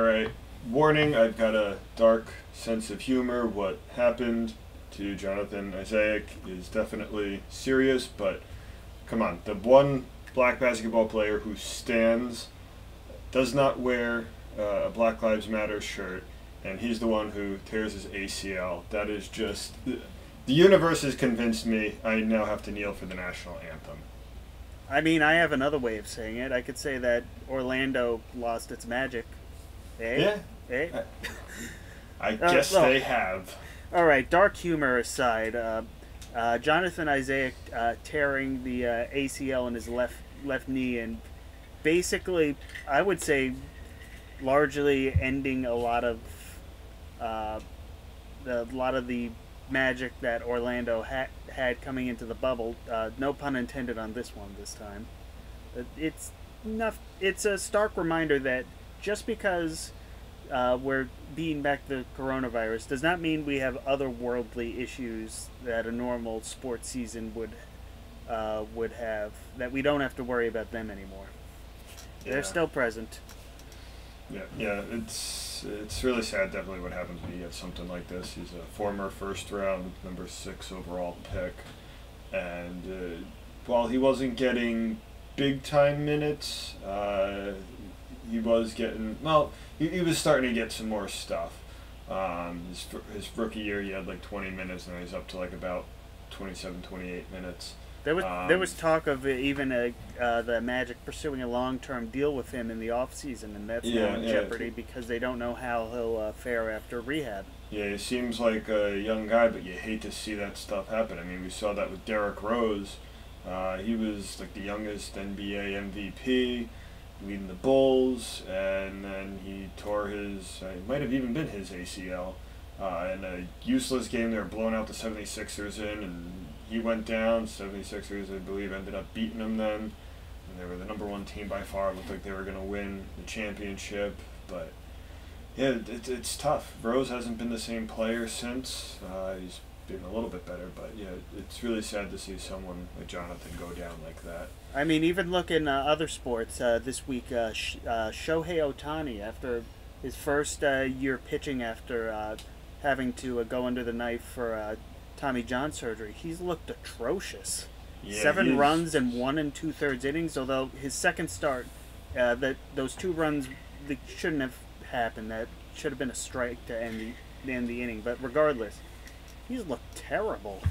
right. Warning, I've got a dark sense of humor. What happened to Jonathan Isaac is definitely serious, but come on. The one black basketball player who stands, does not wear a Black Lives Matter shirt, and he's the one who tears his ACL. That is just... The universe has convinced me I now have to kneel for the national anthem. I mean, I have another way of saying it. I could say that Orlando lost its magic. Eh? Yeah. Eh? I guess they have. All right, dark humor aside, Jonathan Isaac tearing the ACL in his left knee, and basically, I would say, largely ending a lot of the magic that Orlando had coming into the bubble. No pun intended on this one this time. It's a stark reminder that just because we're beating back the coronavirus does not mean we have otherworldly issues that a normal sports season would have, that we don't have to worry about them anymore. Yeah. They're still present. Yeah, it's really sad, definitely, what happens when you get something like this. He's a former first-round, number 6 overall pick, and while he wasn't getting big-time minutes, he was getting, well, he was starting to get some more stuff. His rookie year, he had like 20 minutes, and he's up to like about 27, 28 minutes. There was talk of even the Magic pursuing a long-term deal with him in the offseason, and that's now in jeopardy because they don't know how he'll fare after rehab. Yeah, he seems like a young guy, but you hate to see that stuff happen. I mean, we saw that with Derrick Rose. He was like the youngest NBA MVP, leading the Bulls, and then he tore his, it might have even been his ACL, in a useless game. They were blowing out the 76ers in, and he went down. 76ers, I believe, ended up beating them then. And they were the number 1 team by far. It looked like they were going to win the championship. But, yeah, it's tough. Rose hasn't been the same player since. He's been a little bit better. But, yeah, it's really sad to see someone like Jonathan go down like that. I mean, even look in other sports this week, Shohei Ohtani, after his first year pitching after having to go under the knife for Tommy John surgery, he's looked atrocious. Yeah, 7 runs in 1 2/3 innings, although his second start, those 2 runs that shouldn't have happened. That should have been a strike to end the inning. But regardless, he's looked terrible.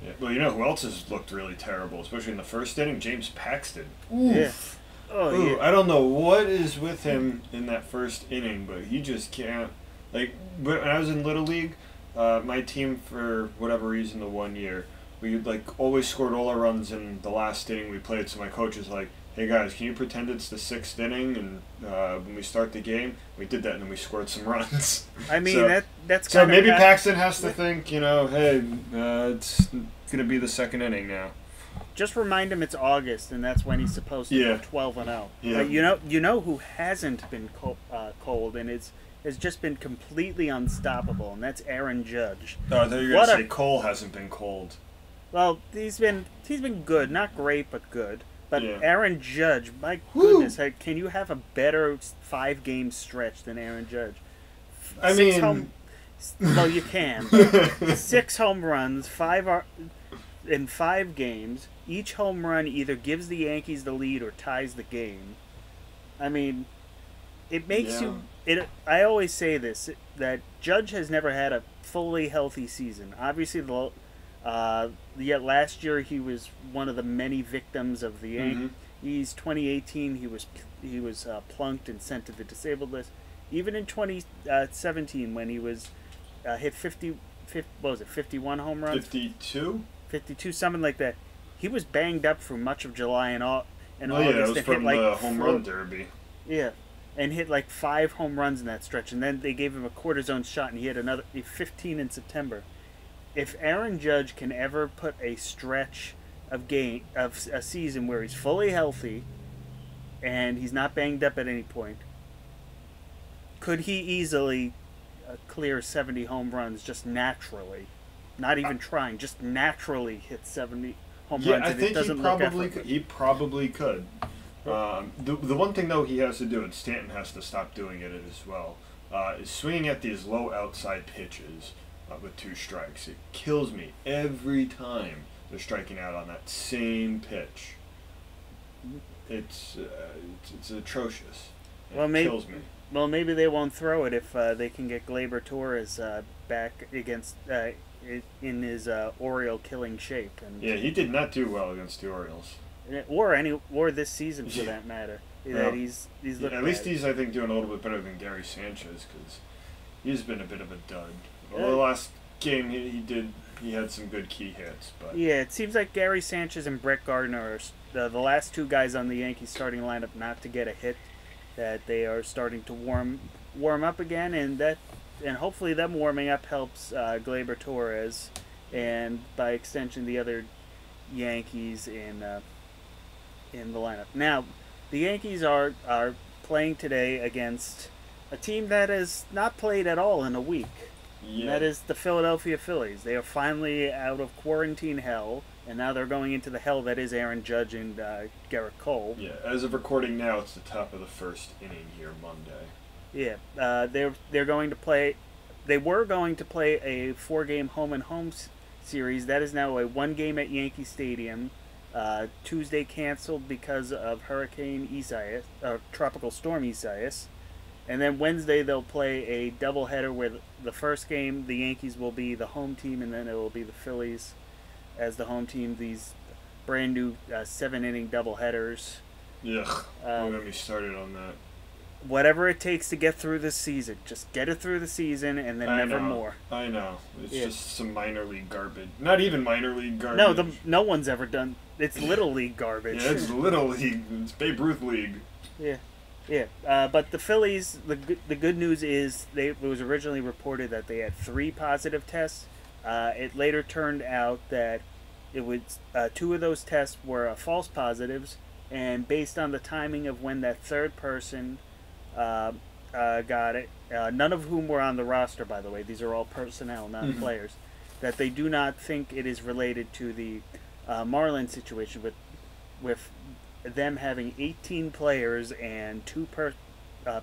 Yeah. Well, you know who else has looked really terrible, especially in the first inning? James Paxton. Oof. Yeah. Yeah. I don't know what is with him in that first inning, but he just can't. Like, when I was in Little League, my team, for whatever reason, the one year, we like always scored all our runs in the last inning we played. So my coach was like, "Hey guys, can you pretend it's the 6th inning and when we start the game?" We did that, and then we scored some runs. I mean, that's so maybe Paxton has to think, hey, it's gonna be the 2nd inning now. Just remind him it's August, and that's when he's supposed to go 12-0. Yeah. You know who hasn't been cold, and has just been completely unstoppable, and that's Aaron Judge. Oh, I thought you were going to say Cole hasn't been cold. Well, he's been good, not great, but good. But yeah. Aaron Judge, my goodness, can you have a better 5-game stretch than Aaron Judge? Well, you can. 6 home runs, 5 in 5 games. Each home run either gives the Yankees the lead or ties the game. I mean, it makes you. I always say this, that Judge has never had a fully healthy season. Obviously, yet last year he was one of the many victims of the Yankees. 2018 he was plunked and sent to the disabled list. Even in 2017 when he was hit 51 home runs? 52, something like that. He was banged up for much of July and August. It was from the home run derby. Yeah. And hit like 5 home runs in that stretch, and then they gave him a cortisone shot, and he had another 15 in September. If Aaron Judge can ever put a stretch of a season where he's fully healthy, and he's not banged up at any point, could he easily clear 70 home runs just naturally, not even trying, just naturally hit 70 home runs? I think he probably could. The one thing though he has to do, and Stanton has to stop doing it as well, is swinging at these low outside pitches with 2 strikes. It kills me every time they're striking out on that same pitch. It's atrocious. It kills me. Well, maybe they won't throw it if they can get Gleyber Torres back against in his Oriole killing shape. And yeah, he did not do well against the Orioles. Or this season for that matter. That he's looked at least bad. he's, I think, doing a little bit better than Gary Sanchez, because he's been a bit of a dud. Well, the last game he had some good key hits, but yeah, it seems like Gary Sanchez and Brett Gardner are the last 2 guys on the Yankees starting lineup not to get a hit. That they are starting to warm up again, and hopefully them warming up helps Gleyber Torres, and by extension the other Yankees in the lineup. Now, the Yankees are playing today against a team that has not played at all in a week. yeah. And that is the Philadelphia Phillies. They are finally out of quarantine hell, and now they're going into the hell that is Aaron Judge and Garrett Cole. Yeah, as of recording now, it's the top of the 1st inning here Monday. Yeah, they're going to play. They were going to play a 4-game home and home series. That is now a 1 game at Yankee Stadium. Tuesday canceled because of Hurricane Isaias, Tropical Storm Isaias. And then Wednesday they'll play a doubleheader where the first game the Yankees will be the home team, and then it will be the Phillies as the home team. These brand new 7-inning doubleheaders. Ugh, don't get me started on that. Whatever it takes to get through the season, just get it through the season, and then never more. I know. It's just some minor league garbage. Not even minor league garbage. No, no one's ever done. It's little league garbage. Yeah, it's little league. It's Babe Ruth league. Yeah. But the Phillies, the good news is it was originally reported that they had 3 positive tests. It later turned out that it was 2 of those tests were false positives, and based on the timing of when that 3rd person got it, none of whom were on the roster, by the way. These are all personnel, not players. That they do not think it is related to the Marlins situation, with them having 18 players and 2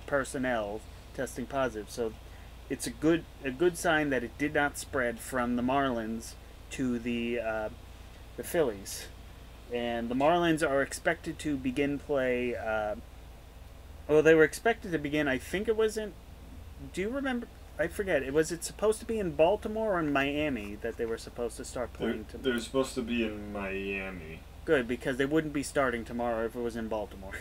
personnel testing positive. So it's a good sign that it did not spread from the Marlins to the Phillies. And the Marlins are expected to begin play. Well, they were expected to begin. I think it was in. Do you remember? I forget. Was it supposed to be in Baltimore or in Miami that they were supposed to start playing? They're supposed to be in Miami. Good, because they wouldn't be starting tomorrow if it was in Baltimore.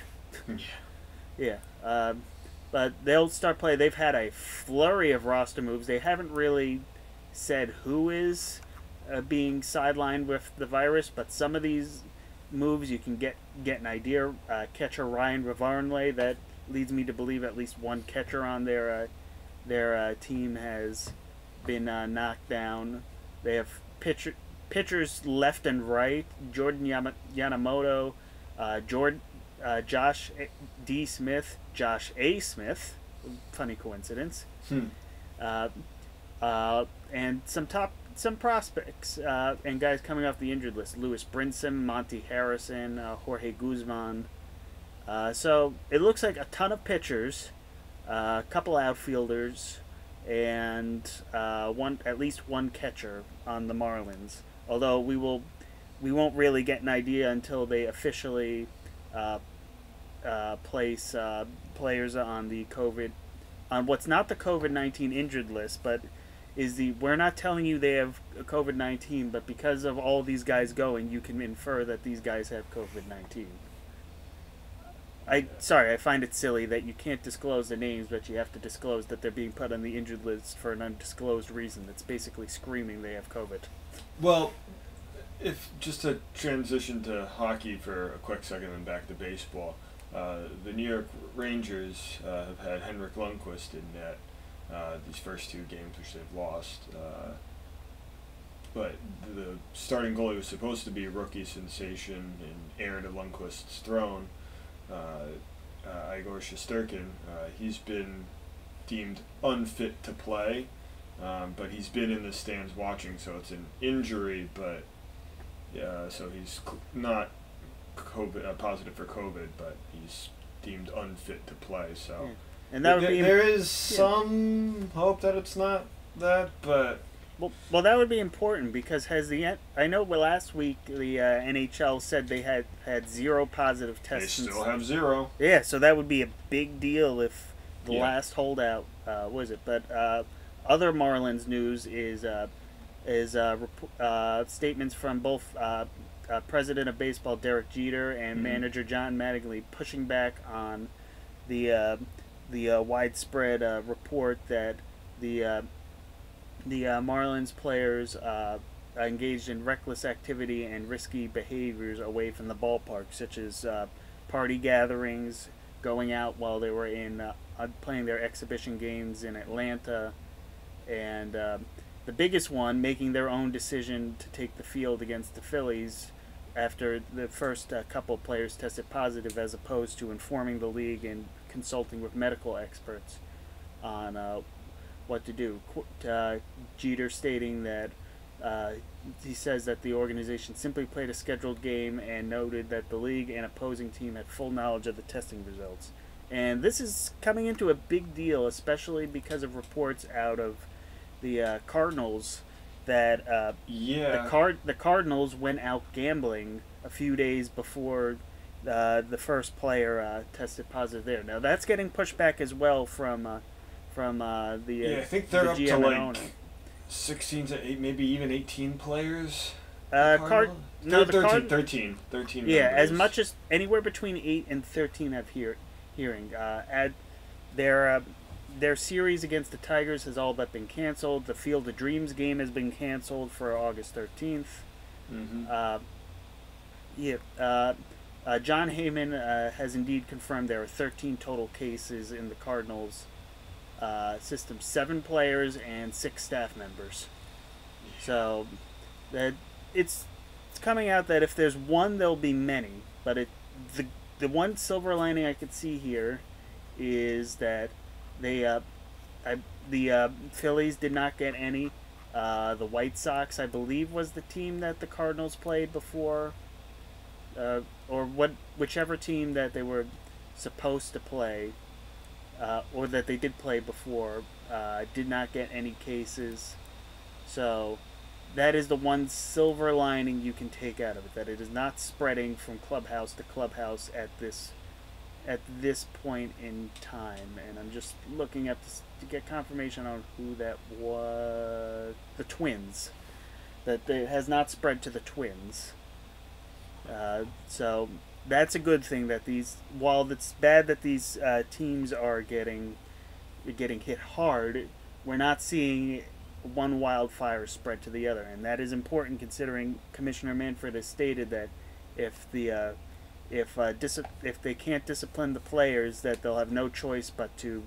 Yeah. But they'll start play. They've had a flurry of roster moves. They haven't really said who is being sidelined with the virus, but some of these moves you can get an idea. Catcher Ryan Revarnley, that leads me to believe at least one catcher on their team has been knocked down. They have pitchers left and right: Jordan Yamamoto, Josh D. Smith, Josh A. Smith. Funny coincidence. And some prospects and guys coming off the injured list: Lewis Brinson, Monty Harrison, Jorge Guzman. So it looks like a ton of pitchers, a couple outfielders, and at least one catcher on the Marlins. Although we won't really get an idea until they officially place players on the what's not the COVID-19 injured list, but we're not telling you they have COVID-19, but because of all these guys going, you can infer that these guys have COVID-19. I find it silly that you can't disclose the names, but you have to disclose that they're being put on the injured list for an undisclosed reason that's basically screaming they have COVID. Well, if just to transition to hockey for a quick second and back to baseball, the New York Rangers have had Henrik Lundqvist in net these first 2 games, which they've lost. But the starting goalie was supposed to be a rookie sensation and heir to Lundqvist's throne, Igor Shesterkin. He's been deemed unfit to play, but he's been in the stands watching, so it's an injury, but so he's not positive for COVID, but he's deemed unfit to play. So, yeah. And that would be there is some hope that it's not that, but well, that would be important because I know last week the NHL said they had 0 positive tests. They still have 0. Yeah, so that would be a big deal if the last holdout was it. But other Marlins news is statements from both President of Baseball Derek Jeter and manager John Mattingly pushing back on the widespread report that the Marlins players engaged in reckless activity and risky behaviors away from the ballpark, such as party gatherings, going out while they were playing their exhibition games in Atlanta, and the biggest one, making their own decision to take the field against the Phillies after the first couple players tested positive, as opposed to informing the league and consulting with medical experts on what to do. Jeter stating that he says that the organization simply played a scheduled game and noted that the league and opposing team had full knowledge of the testing results. And this is coming into a big deal, especially because of reports out of the Cardinals that the Cardinals went out gambling a few days before the first player tested positive there. Now that's getting pushed back as well from the I think they're up to like 16 to 8, maybe even 18 players. 13 Yeah, members. as much as anywhere between 8 and 13 I've hearing. Their series against the Tigers has all but been canceled. The Field of Dreams game has been canceled for August 13th. John Heyman has indeed confirmed there are 13 total cases in the Cardinals system, 7 players and 6 staff members. So that it's coming out that if there's one, there'll be many. But the one silver lining I could see here is that the Phillies did not get any. The White Sox, I believe, was the team that the Cardinals played before, whichever team that they were supposed to play, or that they did play before, did not get any cases. So that is the one silver lining you can take out of it, that it is not spreading from clubhouse to clubhouse at this point in time. And I'm just looking up to get confirmation on who that was. The Twins. That it has not spread to the Twins. So that's a good thing that while it's bad that these teams are getting hit hard, we're not seeing one wildfire spread to the other. And that is important considering Commissioner Manfred has stated that if they can't discipline the players, that they'll have no choice but to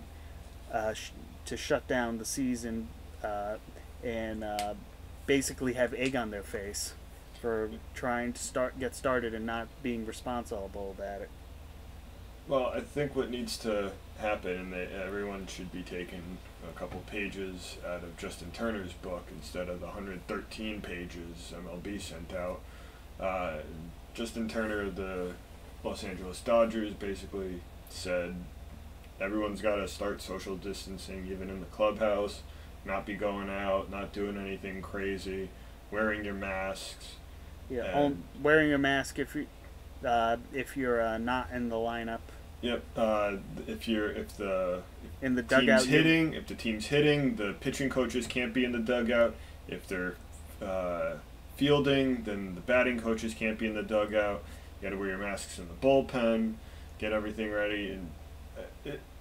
shut down the season and basically have egg on their face for trying to get started and not being responsible about it. Well, I think what needs to happen, and everyone should be taking a couple pages out of Justin Turner's book instead of the 113 pages MLB sent out. Justin Turner of the Los Angeles Dodgers basically said everyone's got to start social distancing, even in the clubhouse, not be going out, not doing anything crazy, wearing your masks. Yeah, wearing a mask if you're not in the lineup. Yep. If the dugout, if the team's hitting, the pitching coaches can't be in the dugout. If they're fielding, then the batting coaches can't be in the dugout. You got to wear your masks in the bullpen, get everything ready, and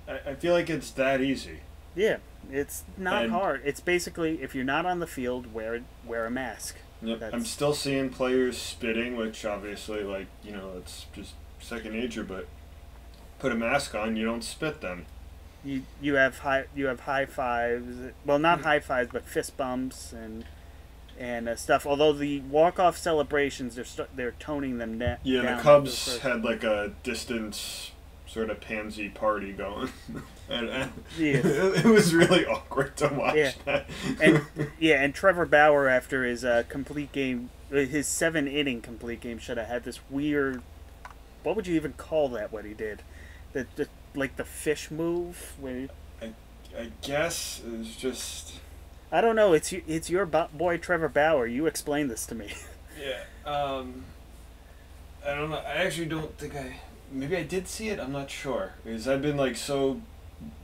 I feel like it's that easy. Yeah, it's not hard. It's basically, if you're not on the field, wear a mask. Yep. I'm still seeing players spitting, which obviously, it's just second nature. But put a mask on, you don't spit then. You have high fives. Well, not high fives, but fist bumps and stuff. Although the walk-off celebrations, they're toning them down. Yeah, the Cubs had like a distance sort of pansy party going, and it was really awkward to watch. That. And Trevor Bauer, after his complete game, his 7-inning complete game, should have had this weird what would you even call that? What he did, the like the fish move. Where I guess it was just. I don't know. It's your boy Trevor Bauer. You explain this to me. Yeah. I don't know. I actually don't think maybe I did see it. I'm not sure because I've been like so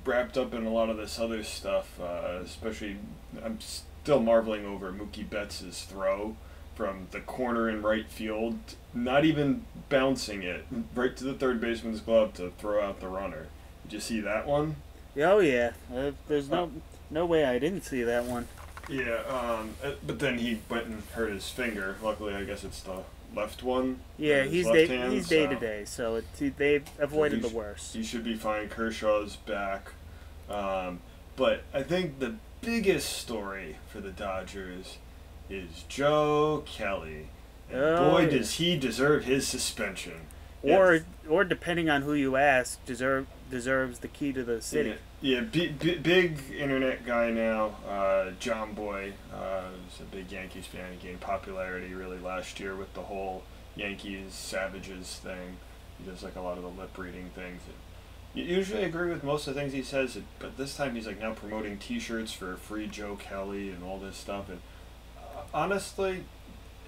wrapped up in a lot of this other stuff. Especially, I'm still marveling over Mookie Betts' throw from the corner in right field, not even bouncing it right to the third baseman's glove to throw out the runner. Did you see that one? Oh yeah. There's no way I didn't see that one. Yeah. But then he went and hurt his finger. Luckily, I guess it's the left one. Yeah, his he's day to day, so they've avoided the worst. He should be fine. Kershaw's back. But I think the biggest story for the Dodgers is Joe Kelly. And boy, does he deserve his suspension. Or depending on who you ask, deserves the key to the city. Yeah, big internet guy now. John Boy is a big Yankees fan. He gained popularity really last year with the whole Yankees Savages thing. He does like a lot of the lip reading things. You usually agree with most of the things he says, but this time he's like now promoting T-shirts for free Joe Kelly and all this stuff. And honestly,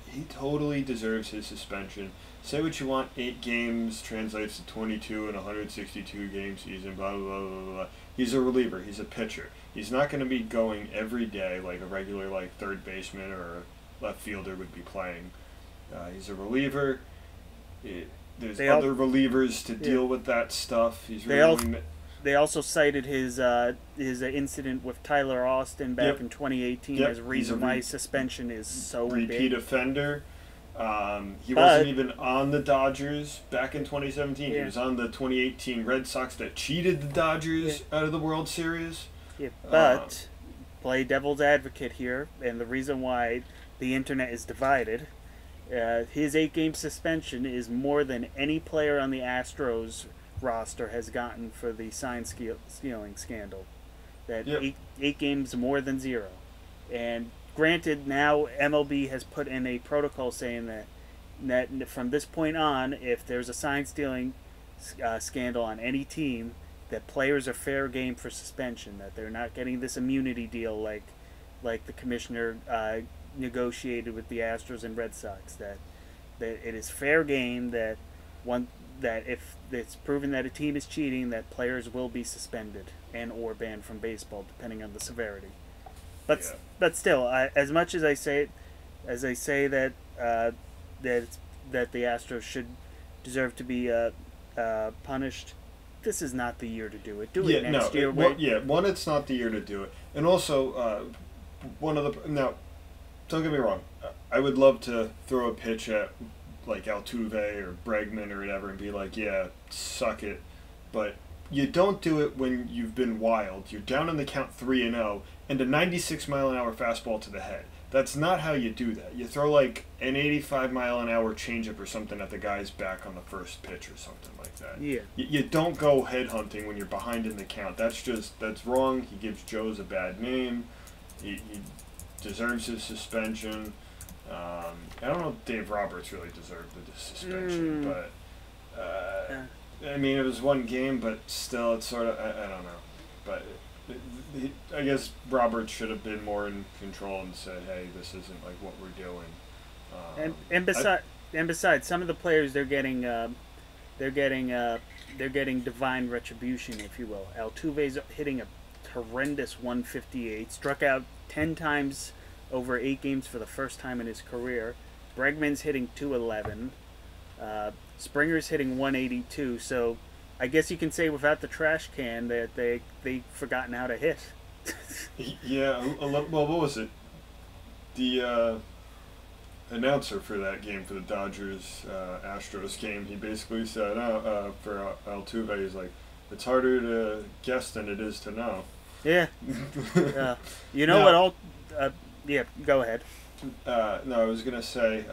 he totally deserves his suspension. Say what you want, 8 games translates to 22 in a 162 game season, blah, blah, blah, blah, blah. He's a reliever. He's a pitcher. He's not going to be going every day like a regular like third baseman or a left fielder would be playing. He's a reliever. There's other relievers to deal with that stuff. He's really They also cited his incident with Tyler Austin back in 2018 as a reason why his suspension is so big. Repeat offender. He wasn't even on the Dodgers back in 2017. Yeah. He was on the 2018 Red Sox that cheated the Dodgers out of the World Series. Yeah, but play devil's advocate here, and the reason why the internet is divided, his 8-game suspension is more than any player on the Astros roster has gotten for the sign stealing scandal. That 8 games more than 0. And granted, now MLB has put in a protocol saying that from this point on, if there's a sign stealing scandal on any team, that players are fair game for suspension. That they're not getting this immunity deal like the commissioner negotiated with the Astros and Red Sox. That it is fair game. That if it's proven that a team is cheating, that players will be suspended and or banned from baseball, depending on the severity. But still, as much as I say that the Astros should deserve to be punished, this is not the year to do it. Do it next year. One, it's not the year to do it, and also now, don't get me wrong, I would love to throw a pitch at like Altuve or Bregman or whatever and be like, yeah, suck it, but you don't do it when you've been wild. You're down in the count 3-0 and a 96-mile-an-hour fastball to the head. That's not how you do that. You throw like an 85-mile-an-hour changeup or something at the guy's back on the first pitch or something like that. Yeah. You don't go headhunting when you're behind in the count. That's wrong. He gives Joe's a bad name. He deserves his suspension. I don't know if Dave Roberts really deserved the suspension, but I mean, it was one game, but still, it's sort of, I don't know. But I guess Roberts should have been more in control and said, hey, this isn't like what we're doing. And besides, some of the players they're getting divine retribution, if you will. Altuve's hitting a horrendous 158, struck out 10 times over 8 games for the first time in his career. Bregman's hitting 211. Springer's hitting 182. So I guess you can say without the trash can that they've forgotten how to hit. Yeah, well, what was it? The announcer for that game, for the Dodgers Astros game, he basically said, for Altuve, he's like, it's harder to guess than it is to know. Yeah. You know what? Yeah, go ahead. No, I was going to say,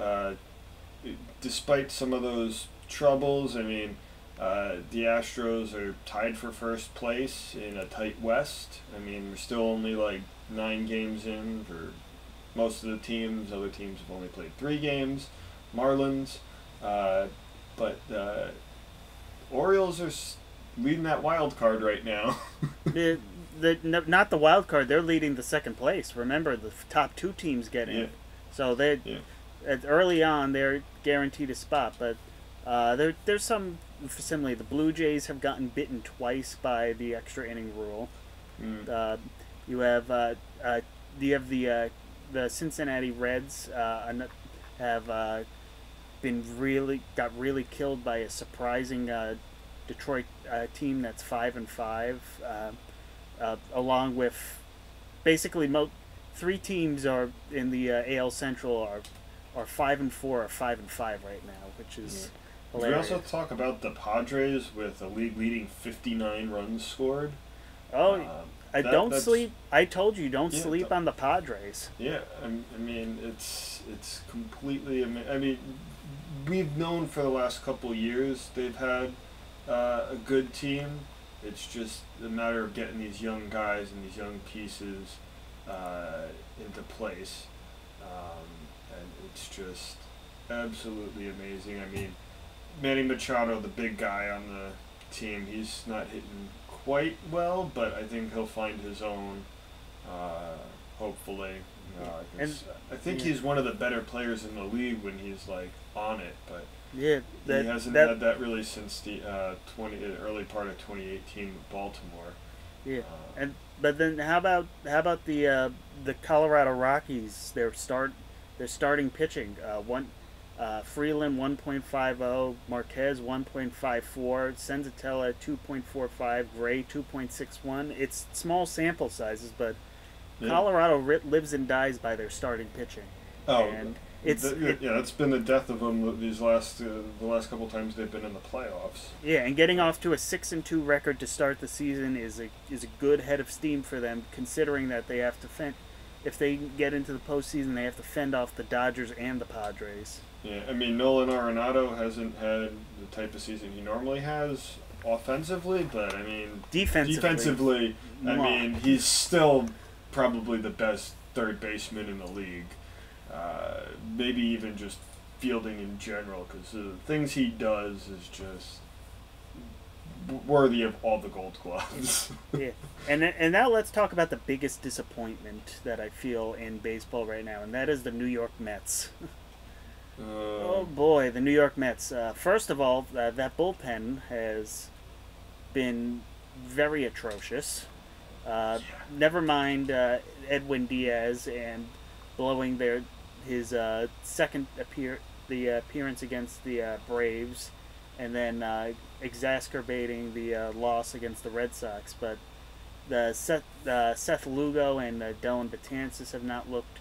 despite some of those troubles, I mean, the Astros are tied for first place in a tight West. I mean, we're still only like 9 games in for most of the teams. Other teams have only played 3 games. Marlins. But Orioles are leading that wild card right now. Not the wild card. They're leading the second place. Remember, the top two teams get in. Yeah. So early on they're guaranteed a spot. But there's some similarly. The Blue Jays have gotten bitten twice by the extra inning rule. You have the Cincinnati Reds have got really killed by a surprising Detroit team that's 5-5, along with basically three teams are in the AL Central are 5-4 or 5-5 right now, which is hilarious. We also talk about the Padres with a league leading 59 runs scored. Don't sleep. I told you, don't sleep on the Padres. Yeah, I mean it's completely. I mean, we've known for the last couple of years they've had a good team. It's just a matter of getting these young guys and these young pieces into place, and it's just absolutely amazing. I mean, Manny Machado, the big guy on the team, he's not hitting quite well, but I think he'll find his own, hopefully. I think he's one of the better players in the league when he's like on it, but he hasn't had that really since the early part of 2018 with Baltimore. Yeah, but then how about the Colorado Rockies? Their starting pitching. Freeland 1.50, Marquez 1.54, Senzatella 2.45, Gray 2.61. It's small sample sizes, but Colorado lives and dies by their starting pitching. And that's been the death of them the last couple times they've been in the playoffs. Yeah, and getting off to a 6-2 record to start the season is a good head of steam for them, considering that they have to if they get into the postseason, they have to fend off the Dodgers and the Padres. Yeah, I mean, Nolan Arenado hasn't had the type of season he normally has offensively, but I mean, defensively, I mean, he's still probably the best third baseman in the league. Maybe even just fielding in general, because the things he does is just worthy of all the Gold Gloves. Yeah, and now let's talk about the biggest disappointment that I feel in baseball right now, and that is the New York Mets. Oh boy, the New York Mets. First of all, that bullpen has been very atrocious. Never mind Edwin Diaz and blowing his second appearance against the Braves, and then exacerbating the loss against the Red Sox. But Seth Lugo and Dylan Betances have not looked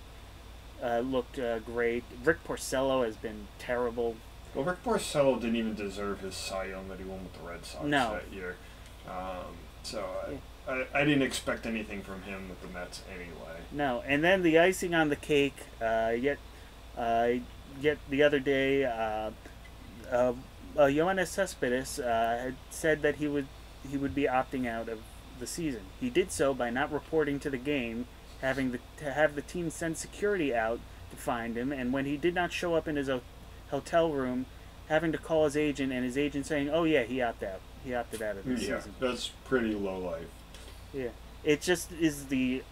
great. Rick Porcello has been terrible. Well, Rick Porcello didn't even deserve his Cy Young that he won with the Red Sox that year. I didn't expect anything from him with the Mets anyway. No, and then the icing on the cake, yet the other day, Yoenis Cespedes had said that he would be opting out of the season. He did so by not reporting to the game, having to have the team send security out to find him, and when he did not show up in his hotel room, having to call his agent, and his agent saying, "Oh yeah, he opted out. He opted out of the season." Yeah, that's pretty low life. Yeah, it just is you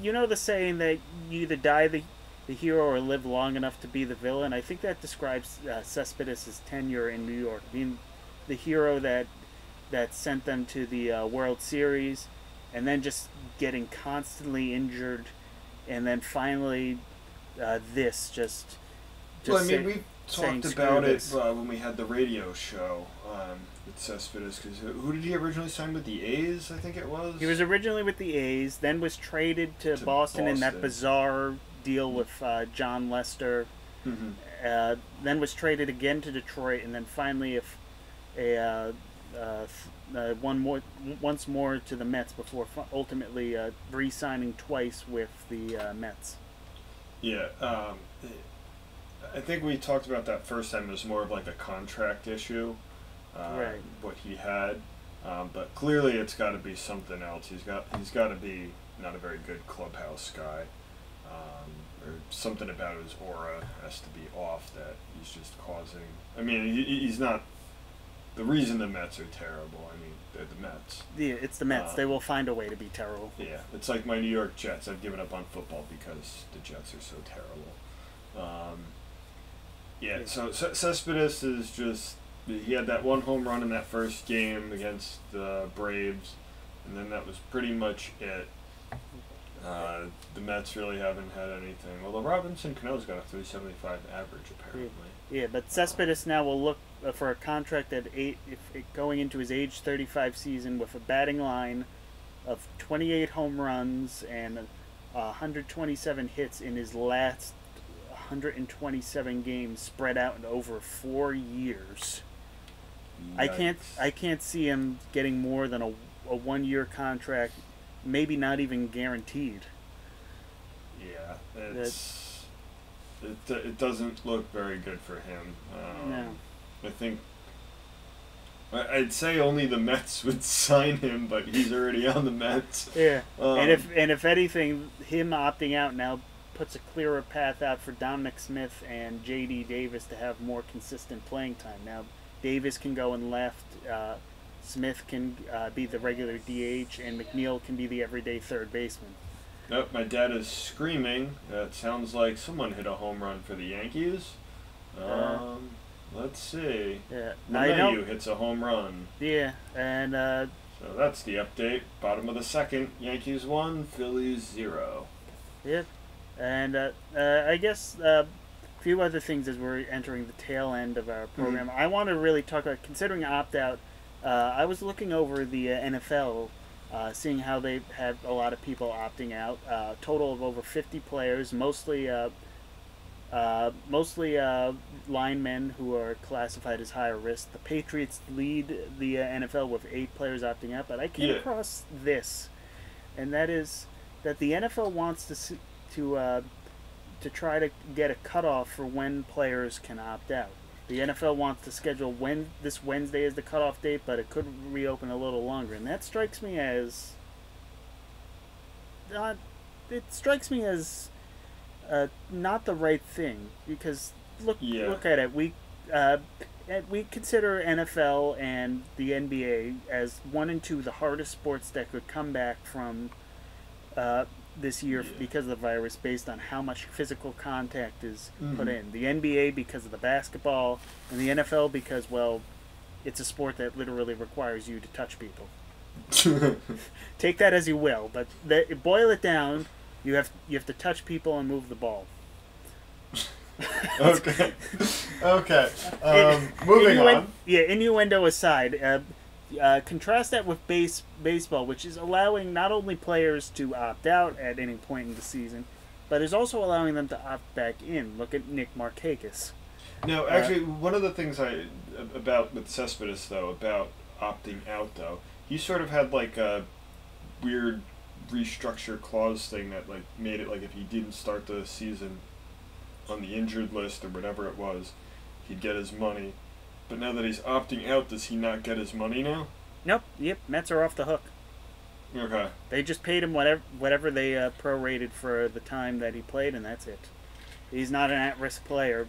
know the saying that you either die the hero or live long enough to be the villain. I think that describes Cespedes' tenure in New York, being the hero that sent them to the World Series, and then just getting constantly injured, and then finally this just well, I mean, we talked about it when we had the radio show with Cespedes, because who did he originally sign with? The A's, I think it was? He was originally with the A's, then was traded to Boston in that bizarre deal with John Lester, then was traded again to Detroit, and then finally once more to the Mets before ultimately re-signing twice with the Mets. Yeah, I think we talked about that first time. It was more of like a contract issue, right? What he had, but clearly it's got to be something else. He's got to be not a very good clubhouse guy, or something about his aura has to be off that he's just causing. I mean, he's not the reason the Mets are terrible. I mean, they're the Mets. Yeah, it's the Mets. They will find a way to be terrible. Yeah, it's like my New York Jets. I've given up on football because the Jets are so terrible. So Cespedes is just, he had that one home run in that first game against the Braves, and then that was pretty much it. The Mets really haven't had anything. Although Robinson Cano's got a 375 average apparently. Yeah, but Cespedes now will look for a contract at going into his age 35 season with a batting line of 28 home runs and 127 hits in his last 127 games spread out over 4 years. Yikes. I can't see him getting more than a 1-year contract, maybe not even guaranteed. Yeah, it doesn't look very good for him. No. I think I'd say only the Mets would sign him, but he's already on the Mets. Yeah, and if anything, him opting out now puts a clearer path out for Dominic Smith and J.D. Davis to have more consistent playing time. Now, Davis can go in left, Smith can be the regular DH, and McNeil can be the everyday third baseman. Nope, my dad is screaming. It sounds like someone hit a home run for the Yankees. Let's see. Yeah, LeMahieu hits a home run. Yeah, and so that's the update. Bottom of the second, Yankees 1, Phillies 0. Yep. And I guess a few other things as we're entering the tail end of our program. I want to really talk about, considering opt-out, I was looking over the NFL, seeing how they've had a lot of people opting out. Total of over 50 players, mostly linemen who are classified as higher risk. The Patriots lead the NFL with 8 players opting out, but I came across this, and that is that the NFL wants to try to get a cutoff for when players can opt out. The NFL wants to schedule this Wednesday is the cutoff date, but it could reopen a little longer, and that strikes me as not the right thing, because look at it. We consider NFL and the NBA as 1 and 2 the hardest sports that could come back from this year because of the virus, based on how much physical contact is put in. The NBA because of the basketball, and the NFL because, well, it's a sport that literally requires you to touch people. Take that as you will, but boil it down. You have to touch people and move the ball. Okay. Moving on. Yeah, innuendo aside. Contrast that with baseball, which is allowing not only players to opt out at any point in the season, but is also allowing them to opt back in. Look at Nick Markakis. No, actually, one of the things about with Cespedes, though, about opting out, though, he sort of had like a weird restructure clause thing that like made it like if he didn't start the season on the injured list or whatever it was, he'd get his money. But now that he's opting out, does he not get his money now? Nope. Yep. Mets are off the hook. Okay. They just paid him whatever they prorated for the time that he played, and that's it. He's not an at-risk player.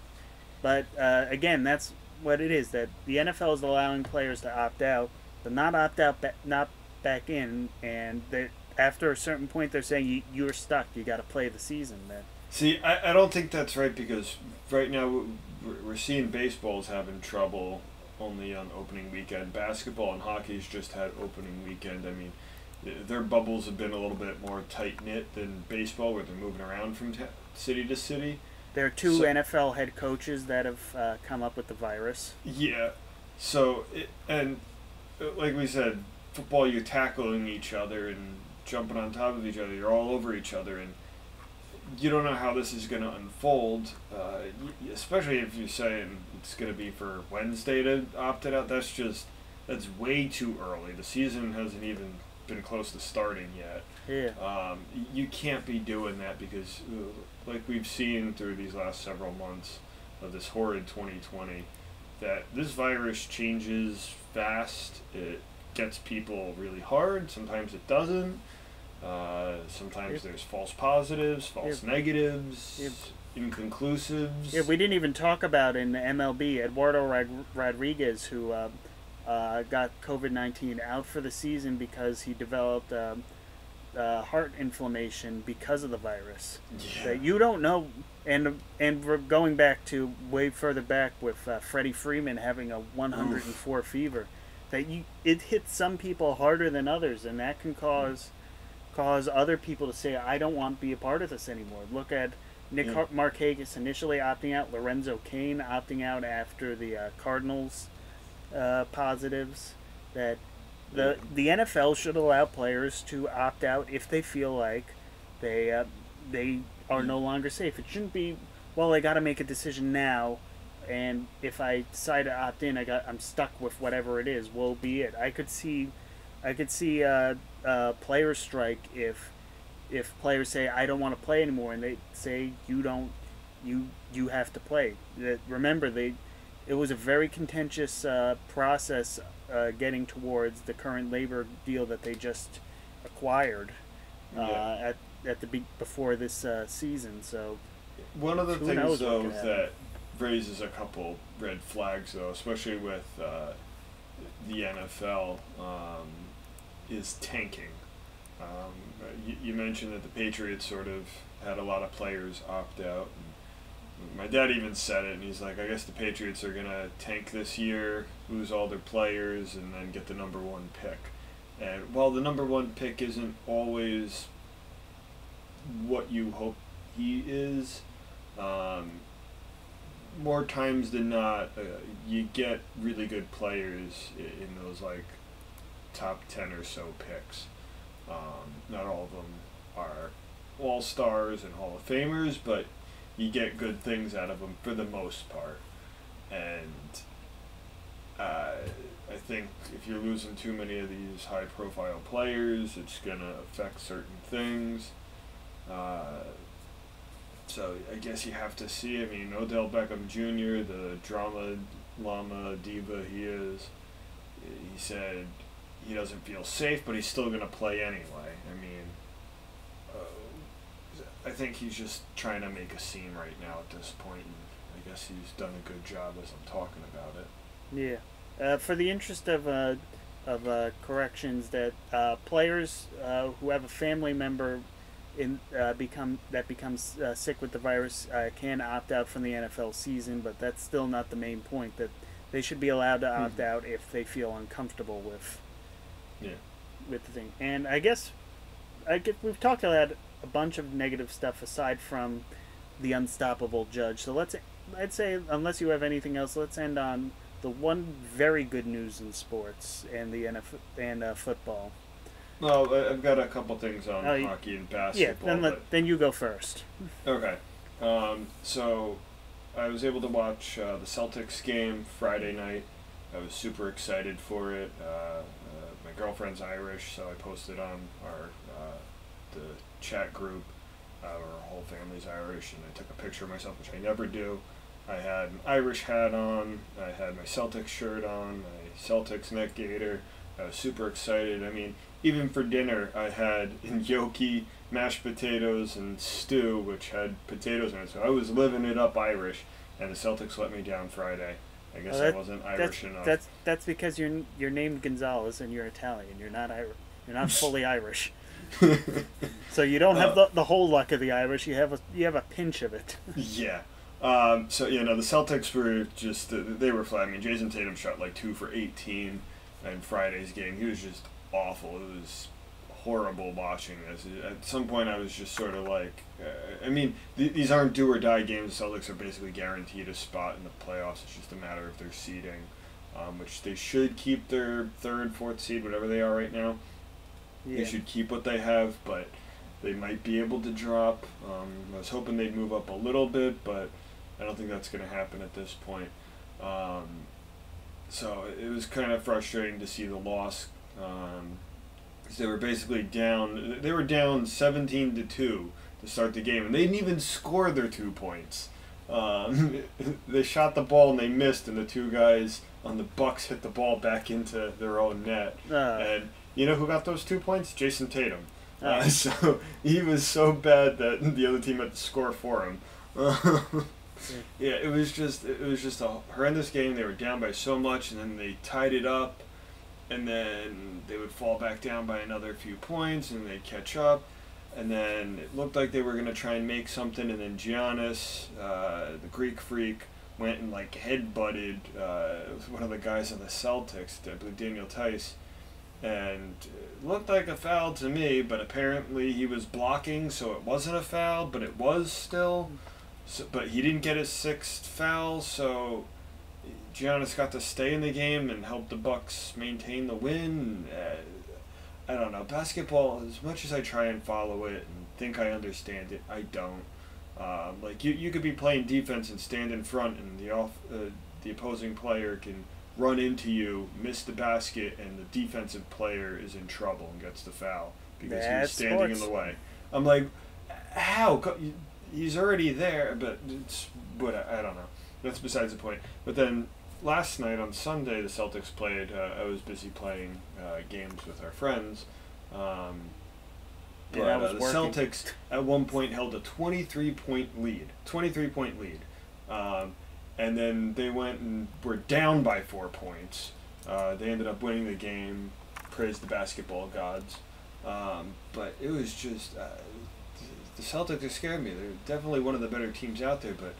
But again, that's what it is. That the NFL is allowing players to opt out, but not opt out, not back in, and after a certain point, they're saying you're stuck. You got to play the season, man. See, I don't think that's right, because right now we're seeing baseball's having trouble only on opening weekend. Basketball and hockey's just had opening weekend. I mean, their bubbles have been a little bit more tight-knit than baseball, where they're moving around from city to city. There are 2 NFL head coaches that have come up with the virus. Yeah. So, and like we said, football, you're tackling each other and jumping on top of each other. You're all over each other, and you don't know how this is going to unfold, especially if you're saying it's going to be for Wednesday to opt it out. That's way too early. The season hasn't even been close to starting yet. Yeah. You can't be doing that, because like we've seen through these last several months of this horrid 2020, that this virus changes fast. It gets people really hard. Sometimes it doesn't. Sometimes there's false positives, false negatives, inconclusives. Yeah, we didn't even talk about in MLB Eduardo Rodriguez, who got COVID-19 out for the season because he developed heart inflammation because of the virus. Yeah. That you don't know, and we're going back to way further back with Freddie Freeman having a 104 fever. That it hits some people harder than others, and that can cause other people to say, I don't want to be a part of this anymore. Look at Nick Markakis initially opting out, Lorenzo Cain opting out after the Cardinals positives. That the NFL should allow players to opt out if they feel like they are no longer safe. It shouldn't be, well, I got to make a decision now, and if I decide to opt in, I'm stuck with whatever it is. Will be it. I could see players strike if players say I don't want to play anymore, and they say you have to play. Remember, it was a very contentious process getting towards the current labor deal that they just acquired before this season. So one of the things though that raises a couple red flags though, especially with the NFL, is tanking. You mentioned that the Patriots sort of had a lot of players opt out. And my dad even said it, and he's like, I guess the Patriots are going to tank this year, lose all their players, and then get the number one pick. And while the number one pick isn't always what you hope he is, more times than not, you get really good players in those like top 10 or so picks. Not all of them are all-stars and Hall of Famers, but you get good things out of them for the most part. And I think if you're losing too many of these high-profile players, it's going to affect certain things. So I guess you have to see. I mean, Odell Beckham Jr., the drama llama diva he is, he said he doesn't feel safe, but he's still going to play anyway. I mean, I think he's just trying to make a scene right now at this point, and I guess he's done a good job as I'm talking about it. Yeah. For the interest of corrections, that players who have a family member becomes sick with the virus can opt out from the NFL season, but that's still not the main point. That they should be allowed to opt out if they feel uncomfortable with the thing. And I guess we've talked about a bunch of negative stuff aside from the unstoppable judge. So I'd say, unless you have anything else, let's end on the one very good news in sports and the NFL and football. Well, I've got a couple things on hockey and basketball. Yeah, then you go first. Okay. So I was able to watch the Celtics game Friday night. I was super excited for it. My girlfriend's Irish, so I posted on the chat group. Our whole family's Irish, and I took a picture of myself, which I never do. I had an Irish hat on. I had my Celtics shirt on, my Celtics neck gaiter. I was super excited. I mean, even for dinner, I had gnocchi, mashed potatoes, and stew, which had potatoes in it. So I was living it up Irish, and the Celtics let me down Friday. I guess I wasn't Irish enough. That's because you're named Gonzalez and you're Italian. You're not Irish. You're not fully Irish. So you don't have the whole luck of the Irish. You have a pinch of it. Yeah. So the Celtics were just they were flat. I mean, Jason Tatum shot like 2 for 18 in Friday's game. He was just awful. It was horrible watching this. At some point, I was just sort of like, I mean, these aren't do or die games. The Celtics are basically guaranteed a spot in the playoffs. It's just a matter of their seeding, which they should keep their 3rd, 4th seed, whatever they are right now. Yeah. They should keep what they have, but they might be able to drop. I was hoping they'd move up a little bit, but I don't think that's going to happen at this point. So it was kind of frustrating to see the loss. They were basically down. They were down 17-2 to start the game, and they didn't even score their 2 points. They shot the ball and they missed, and the 2 guys on the Bucks hit the ball back into their own net. And you know who got those 2 points? Jason Tatum. So he was so bad that the other team had to score for him. Yeah, it was just a horrendous game. They were down by so much, and then they tied it up, and then they would fall back down by another few points, and they'd catch up, and then it looked like they were going to try and make something, and then Giannis, the Greek freak, went and like head-butted one of the guys on the Celtics, I believe Daniel Tice, and it looked like a foul to me, but apparently he was blocking, so it wasn't a foul, but it was still. So, but he didn't get his sixth foul, so Giannis got to stay in the game and help the Bucks maintain the win. I don't know. Basketball, as much as I try and follow it and think I understand it, I don't. Like you could be playing defense and stand in front, and the opposing player can run into you, miss the basket, and the defensive player is in trouble and gets the foul because he's standing in the way. I'm like, how? He's already there, but I don't know. That's besides the point. But then last night on Sunday, the Celtics played. I was busy playing games with our friends. But the Celtics at one point held a 23-point lead. 23-point lead. And then they went and were down by 4 points. They ended up winning the game. Praise the basketball gods. But it was just... the Celtics have scared me. They're definitely one of the better teams out there, but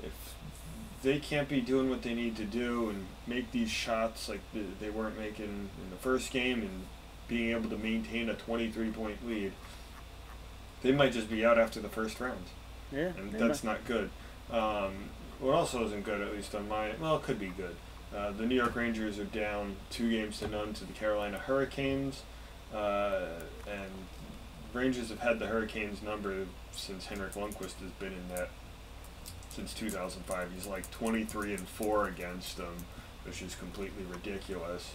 if they can't be doing what they need to do and make these shots like they weren't making in the first game and being able to maintain a 23-point lead, they might just be out after the first round. Yeah, and that's not good. What also isn't good, at least on my... Well, it could be good. The New York Rangers are down 2-0 to the Carolina Hurricanes, and Rangers have had the Hurricanes number since Henrik Lundqvist has been in that since 2005. He's like 23-4 against them, which is completely ridiculous.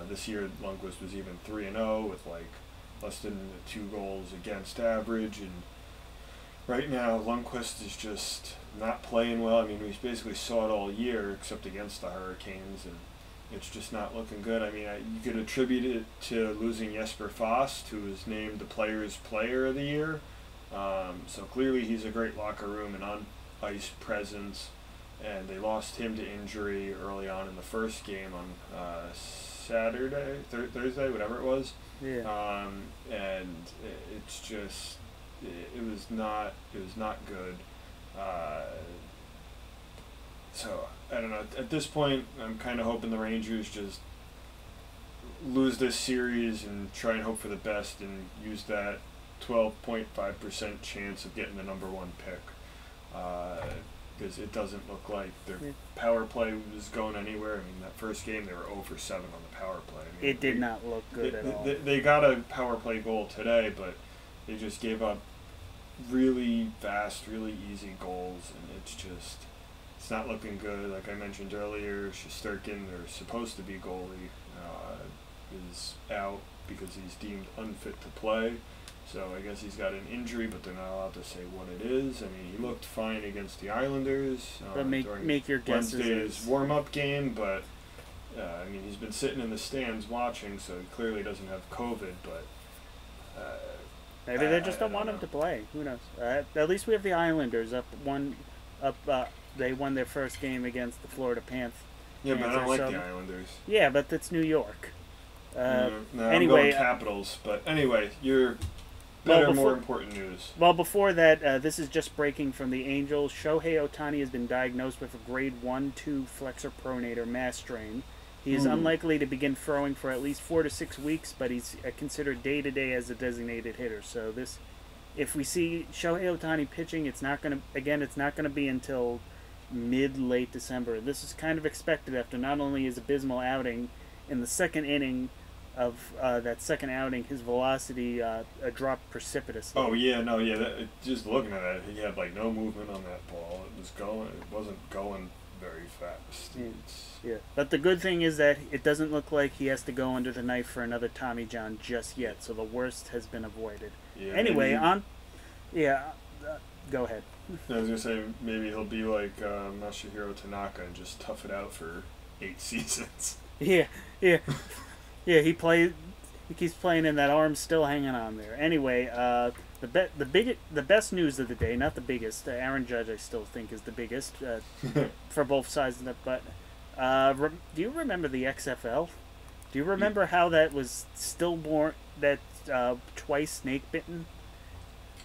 This year, Lundqvist was even 3-0 with like less than 2 goals against average. And right now, Lundqvist is just not playing well. I mean, we basically saw it all year except against the Hurricanes, and it's just not looking good. I mean, you could attribute it to losing Jesper Fast, who was named the Players' Player of the Year. So clearly he's a great locker room and on-ice presence, and they lost him to injury early on in the first game on Thursday, whatever it was. Yeah. And it's just, it was not good. So, I don't know. At this point, I'm kind of hoping the Rangers just lose this series and try and hope for the best and use that 12.5% chance of getting the #1 pick. Because it doesn't look like their power play was going anywhere. I mean, that first game, they were 0 for 7 on the power play. I mean, it did not look good at all. They got a power play goal today, but they just gave up really fast, really easy goals, and it's not looking good. Like I mentioned earlier, Shesterkin, their supposed to be goalie, is out because he's deemed unfit to play. So I guess he's got an injury, but they're not allowed to say what it is. I mean, he looked fine against the Islanders during make your guesses. Wednesday's warm-up game, but I mean, he's been sitting in the stands watching, so he clearly doesn't have COVID, but... Maybe they just don't want him to play. Who knows? At least we have the Islanders up. They won their first game against the Florida Panthers. Yeah, but I don't like the Islanders. Yeah, but it's New York. No, anyway, I'm going Capitals. But anyway, you're more important news. Well, before that, this is just breaking from the Angels. Shohei Ohtani has been diagnosed with a grade 1-2 flexor pronator mass strain. He is unlikely to begin throwing for at least 4 to 6 weeks, but he's considered day-to-day as a designated hitter. So if we see Shohei Ohtani pitching, it's not going to be until mid-late December. This is kind of expected after not only his abysmal outing in the second inning of that second outing, his velocity dropped precipitously. Oh yeah, just looking at that, he had like no movement on that ball. It wasn't going very fast. Yeah, but the good thing is that it doesn't look like he has to go under the knife for another Tommy John just yet. So the worst has been avoided. Yeah, anyway, go ahead. I was gonna say maybe he'll be like Masahiro Tanaka and just tough it out for 8 seasons. Yeah. He played. He keeps playing, and that arm's still hanging on there. Anyway, the best news of the day, not the biggest. Aaron Judge, I still think, is the biggest for both sides of the. But do you remember the XFL? Do you remember how that was stillborn? That twice snake bitten.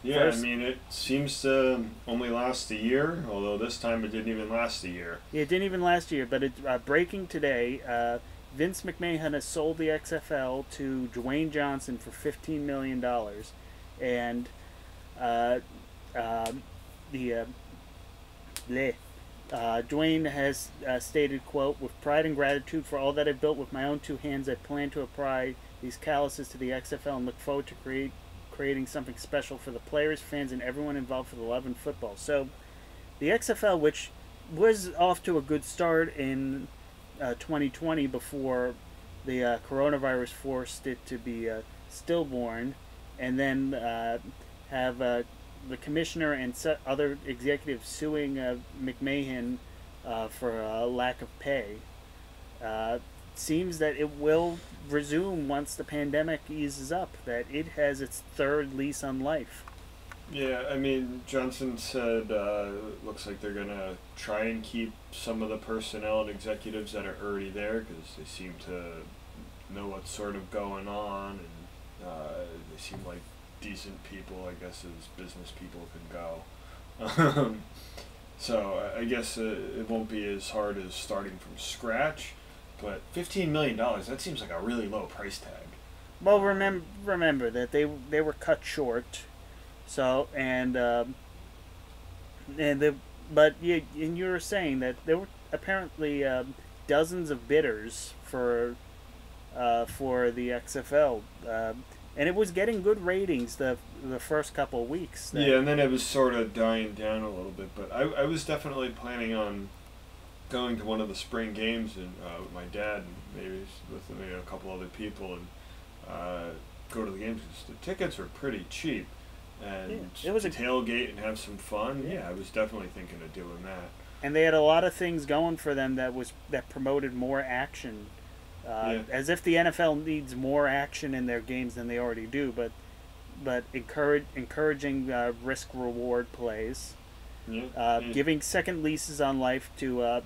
Yeah, first, I mean, it seems to only last a year, although this time it didn't even last a year. Yeah, it didn't even last a year, but it's breaking today. Vince McMahon has sold the XFL to Dwayne Johnson for $15 million. And Dwayne has stated, quote, "With pride and gratitude for all that I've built with my own two hands, I plan to apply these calluses to the XFL and look forward to creating something special for the players, fans, and everyone involved for the love in football." So the XFL, which was off to a good start in 2020 before the coronavirus forced it to be stillborn, and then have the commissioner and other executives suing McMahon for lack of pay. Seems that it will resume once the pandemic eases up, that it has its third lease on life. Yeah, I mean, Johnson said looks like they're going to try and keep some of the personnel and executives that are already there because they seem to know what's sort of going on, and they seem like decent people, I guess, as business people can go. So I guess it won't be as hard as starting from scratch, but $15 million, that seems like a really low price tag. Well, remember that they were cut short. So but you were saying that there were apparently dozens of bidders for the XFL, and it was getting good ratings the first couple of weeks. Yeah, and then it was sort of dying down a little bit. But I was definitely planning on going to one of the spring games and with my dad and maybe with maybe a couple other people and go to the games because the tickets were pretty cheap. And it was a tailgate and have some fun. Yeah, I was definitely thinking of doing that. And they had a lot of things going for them that promoted more action, as if the NFL needs more action in their games than they already do. But encouraging risk reward plays, giving second leases on life to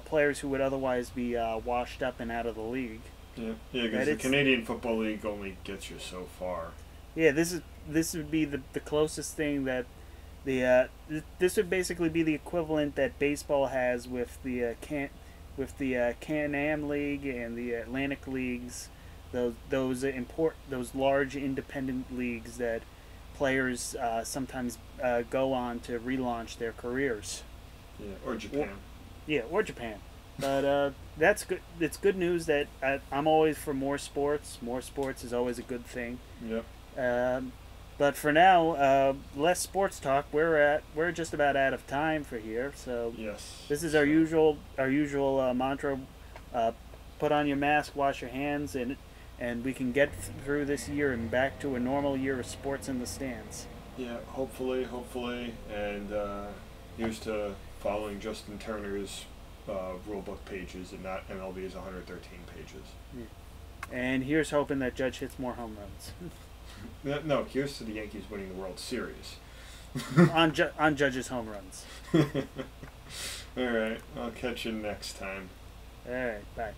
players who would otherwise be washed up and out of the league. Yeah, because the Canadian Football League only gets you so far. Yeah, this would be the closest thing that this would basically be the equivalent that baseball has with the Can-Am League and the Atlantic leagues, those large independent leagues that players sometimes go on to relaunch their careers. Yeah, or Japan. Or Japan. But that's good. It's good news that I'm always for more sports. More sports is always a good thing. Yep. But for now, less sports talk. We're just about out of time for here. So yes, this is our usual mantra. Put on your mask, wash your hands, and we can get through this year and back to a normal year of sports in the stands. Yeah, hopefully, and here's to following Justin Turner's rulebook pages and not MLB's 113 pages. Yeah. And here's hoping that Judge hits more home runs. No, here's to the Yankees winning the World Series. on Judge's home runs. All right, I'll catch you next time. All right, bye.